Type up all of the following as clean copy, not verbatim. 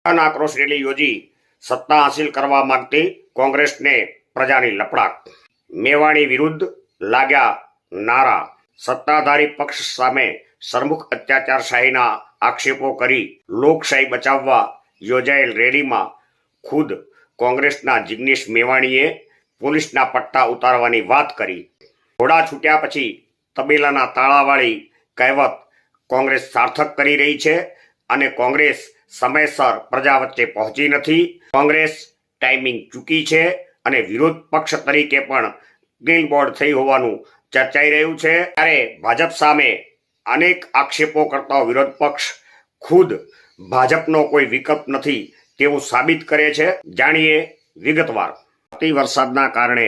જન આક્રોશ રેલી યોજી સત્તા હાંસિલ કરવા માંગતી કોંગ્રેસને પ્રજાની લપડાક। મેવાણી વિરુદ્ધ લાગ્યા નારા। સત્તાધારી પક્ષ સામે સરમુખ અત્યાચારશાહીના આક્ષેપો કરી લોકશાહી બચાવવા યોજાયેલ રેલીમાં ખુદ કોંગ્રેસના જિગ્નેશ મેવાણીએ પોલીસના પટ્ટા ઉતારવાની વાત કરી। ઘોડા છૂટ્યા પછી તબેલાના તાળાવાળી કહેવત કોંગ્રેસ સાર્થક કરી રહી છે અને કોંગ્રેસ સમયસર પ્રજા વચ્ચે પહોંચી નથી। કોંગ્રેસ ટાઈમિંગ ચૂકી છે અને વિરોધ પક્ષ તરીકે પણ ક્લીન બોર્ડ થઈ હોવાનું ચર્ચાઈ રહ્યું છે। ત્યારે ભાજપ સામે અનેક આક્ષેપો કરતા વિરોધ પક્ષ ખુદ ભાજપનો કોઈ વિકલ્પ નથી તેવું સાબિત કરે છે। જાણીએ વિગતવાર। અતિ વરસાદના કારણે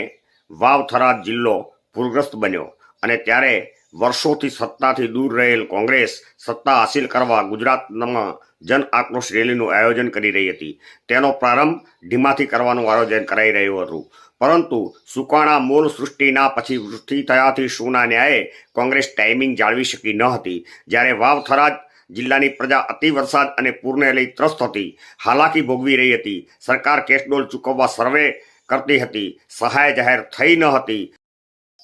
વાવ થરાદ જિલ્લો પૂરગ્રસ્ત બન્યો અને ત્યારે વર્ષોથી સત્તાથી દૂર રહેલ કોંગ્રેસ સત્તા હાંસિલ કરવા ગુજરાતમાં જન આક્રોશ રેલીનું આયોજન કરી રહી હતી। તેનો પ્રારંભ ધીમાથી કરવાનું આયોજન કરાઈ રહ્યું હતું, પરંતુ સુકાણા મૂળ સૃષ્ટિના પછી વૃષ્ટિ થયાથી શુંના ન્યાયે કોંગ્રેસ ટાઈમિંગ જાળવી શકી ન હતી। જ્યારે વાવ થરાદ જિલ્લાની પ્રજા અતિ વરસાદ અને પૂરને લઈ ત્રસ્ત હતી, હાલાકી ભોગવી રહી હતી। સરકાર કેશડોલ ચૂકવવા સર્વે કરતી હતી, સહાય જાહેર થઈ ન હતી।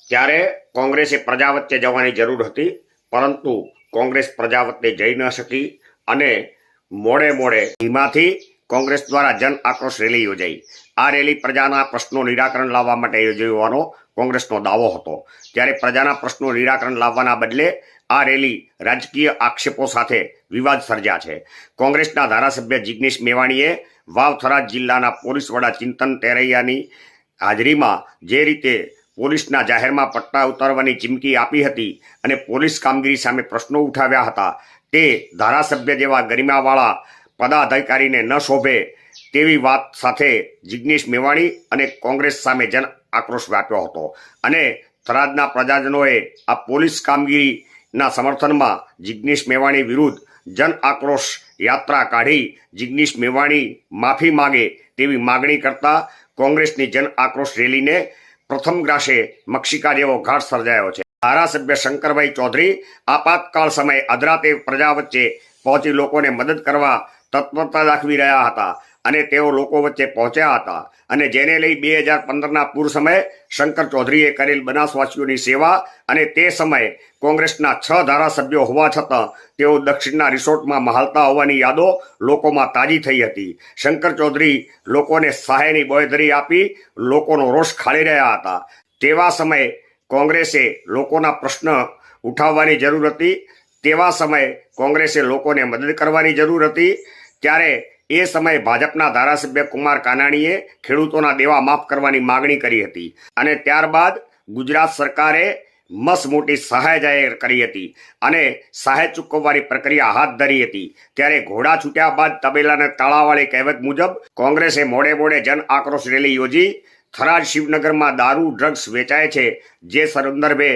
ત્યારે કોંગ્રેસે પ્રજા વચ્ચે જવાની જરૂર હતી, પરંતુ કોંગ્રેસ પ્રજા વચ્ચે જઈ ન શકી અને મોડે ધીમાથી કોંગ્રેસ દ્વારા જન આક્રોશ રેલી યોજાઈ। આ રેલી પ્રજાના પ્રશ્નો નિરાકરણ લાવવા માટે યોજવાનો કોંગ્રેસનો દાવો હતો। ત્યારે પ્રજાના પ્રશ્નો નિરાકરણ લાવવાના બદલે આ રેલી રાજકીય આક્ષેપો સાથે વિવાદ સર્જ્યા છે। કોંગ્રેસના ધારાસભ્ય જિગ્નેશ મેવાણીએ વાવ થરાદ જિલ્લાના પોલીસ વડા ચિંતન તેરૈયાની હાજરીમાં જે રીતે પોલીસના જાહેરમાં પટ્ટા ઉતારવાની ચીમકી આપી હતી અને પોલીસ કામગીરી સામે પ્રશ્નો ઉઠાવ્યા હતા, તે ધારાસભ્ય જેવા ગરિમાવાળા પદાધિકારીને ન શોભે તેવી વાત સાથે જિગ્નેશ મેવાણી અને કોંગ્રેસ સામે જન આક્રોશ વ્યાપ્યો હતો અને થરાદના પ્રજાજનોએ આ પોલીસ કામગીરીના સમર્થનમાં જિગ્નેશ મેવાણી વિરુદ્ધ જન આક્રોશ યાત્રા કાઢી જિગ્નેશ મેવાણી માફી માગે તેવી માગણી કરતા કોંગ્રેસની જન આક્રોશ રેલીને પ્રથમ ગ્રાસે મક્ષિકા જેવો ઘાટ સર્જાયો છે। ધારાસભ્ય શંકરભાઈ ચૌધરી આપાતકાળ સમયે અધરાતે પ્રજા વચ્ચે પહોંચી લોકોને મદદ કરવા તત્પરતા દાખવી રહ્યા હતા અને તેઓ લોકો વચ્ચે પહોંચ્યા હતા અને જેને લઈ 2015ના પૂર સમયે શંકર ચૌધરીએ કરેલ બનાસવાસીઓની સેવા અને તે સમયે કોંગ્રેસના 6 ધારાસભ્યો હોવા છતાં તેઓ દક્ષિણના રિસોર્ટમાં મહાલતા હોવાની યાદો લોકોમાં તાજી થઈ હતી। શંકર ચૌધરી લોકોને સહાયની બોયધરી આપી લોકોનો રોષ ખાળી રહ્યા હતા। તેવા સમયે કોંગ્રેસે લોકોના પ્રશ્ન ઉઠાવવાની જરૂર હતી, તેવા સમયે કોંગ્રેસે લોકોને મદદ કરવાની જરૂર હતી। ત્યારે એ સમયે ભાજપના ધારાસભ્ય કુમાર કાનાણીએ ખેડૂતોના દેવા માફ કરવાની માગણી કરી હતી અને ત્યારબાદ ગુજરાત સરકારે મસ્ત મોટી સહાય જાહેર કરી હતી અને સહાય ચૂકવવાની પ્રક્રિયા હાથ ધરી હતી। ત્યારે ઘોડા છૂટ્યા બાદ તબેલાને તાળાવાળી કહેવત મુજબ કોંગ્રેસે મોડે જન આક્રોશ રેલી યોજી થરાદ શિવનગરમાં દારૂ ડ્રગ્સ વેચાય છે જે સંદર્ભે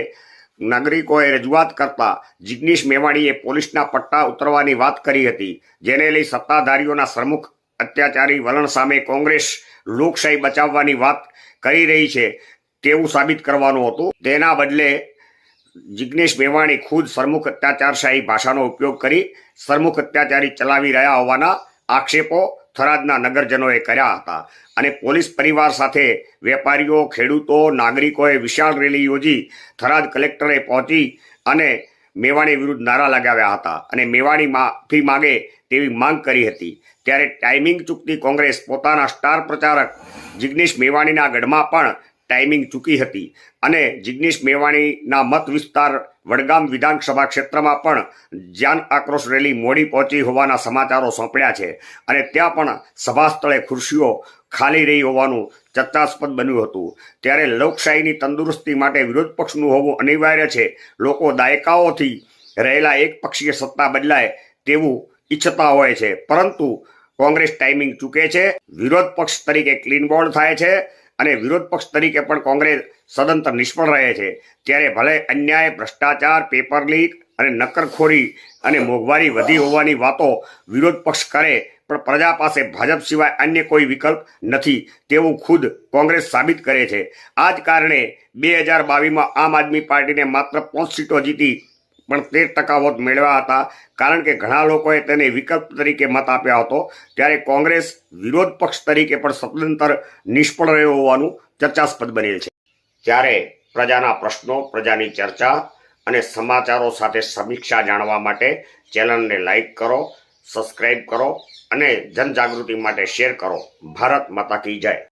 નાગરિકોએ રજૂઆત કરતા જિગ્નેશ મેવાણીએ પોલીસના પટ્ટા ઉતરવાની વાત કરી હતી, જેને લઈ સત્તાધારીઓના સરમુખ અત્યાચારી વલણ સામે કોંગ્રેસ લોકશાહી બચાવવાની વાત કરી રહી છે તેવું સાબિત કરવાનું હતું। તેના બદલે જિગ્નેશ મેવાણી ખુદ સરમુખ અત્યાચારશાહી ભાષાનો ઉપયોગ કરી સરમુખ અત્યાચારી ચલાવી રહ્યા હોવાના આક્ષેપો થરાદના નગરજનોએ કર્યા હતા અને પોલીસ પરિવાર સાથે વેપારીઓ, ખેડૂતો, નાગરિકોએ વિશાળ રેલી યોજી થરાદ કલેક્ટરે પહોંચી અને મેવાણી વિરુદ્ધ નારા લગાવ્યા હતા અને મેવાણી માફી માગે તેવી માંગ કરી હતી। ત્યારે ટાઈમિંગ ચૂકતી કોંગ્રેસ પોતાના સ્ટાર પ્રચારક જિગ્નેશ મેવાણીના ગઢમાં પણ ટાઈમિંગ ચૂકી હતી અને જિગ્નેશ મેવાણીના મત વિસ્તાર વડગામ વિધાનસભા ક્ષેત્રમાં પણ જન આક્રોશ રેલી મોડી પહોંચી હોવાના સમાચારો સોંપડ્યા છે અને ત્યાં પણ સભા સ્થળે ખુરશીઓ ખાલી રહી હોવાનું ચર્ચાસ્પદ બન્યું હતું। ત્યારે લોકશાહીની તંદુરસ્તી માટે વિરોધ પક્ષનું હોવું અનિવાર્ય છે। લોકો દાયકાઓથી રહેલા એક પક્ષીય સત્તા બદલાય તેવું ઈચ્છતા હોય છે, પરંતુ કોંગ્રેસ ટાઈમિંગ ચૂકે છે। વિરોધ પક્ષ તરીકે ક્લીન બોર્ડ થાય છે અને વિરોધ પક્ષ તરીકે પણ કોંગ્રેસ સદંતર નિષ્ફળ રહે છે। ત્યારે ભલે અન્યાય, ભ્રષ્ટાચાર, પેપર લીક અને નક્કરખોરી અને મોંઘવારી વધી હોવાની વાતો વિરોધ પક્ષ કરે, પણ પ્રજા પાસે ભાજપ સિવાય અન્ય કોઈ વિકલ્પ નથી તેવું ખુદ કોંગ્રેસ સાબિત કરે છે। આ જ કારણે 2022માં આમ આદમી પાર્ટીને માત્ર 5 સીટો જીતી પણ 13% વોટ મેળવ્યા હતા, કારણ કે ઘણા લોકોએ તેને વિકલ્પ તરીકે મત આપ્યા હતો. ત્યારે કોંગ્રેસ વિરોધ પક્ષ તરીકે પણ સદંતર નિષ્ફળ રહ્યો હોવાનું ચર્ચાસ્પદ બનેલ છે. ત્યારે પ્રજાના પ્રશ્નો, પ્રજાની ચર્ચા અને સમાચારો સાથે સમીક્ષા જાણવા માટે ચેનલને લાઈક કરો, સબસ્ક્રાઇબ કરો અને જનજાગૃતિ માટે શેર કરો. ભારત માતા કી જય.